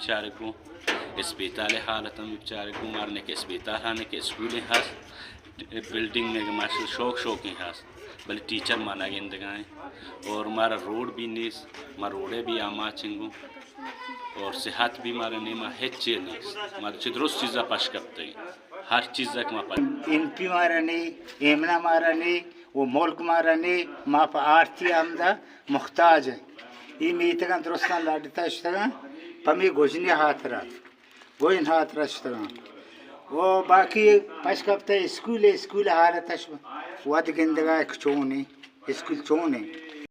बेचारे को अस्पताल हालत में बेचारे को मारने के अस्पताल आने के स्कूलें हास बिल्डिंग में मास्टर शौक ही हास बल्कि टीचर माना गेंदगाएँ और हमारा रोड भी नहीं मार रोडे भी आमा चिंगू और सेहत भी मारा नहीं मा हेच्चे नहीं मार चिद्रोस चीज़ा पाश करते हैं हर चीज़ का मापा एमपी मारा नहीं एमना मारा नहीं वो मुल्क मारा नहीं माप आरती आमदा मुख्ताज है ये मीतगा दुरुस्तान लाडता इश्तगा पमी गोजनी हाथरा गोइन हाथरा इश्तगा वो बाकी पाश करते स्कूल हालत अश्व वाद गेंदगा एक चोने स्कूल चोने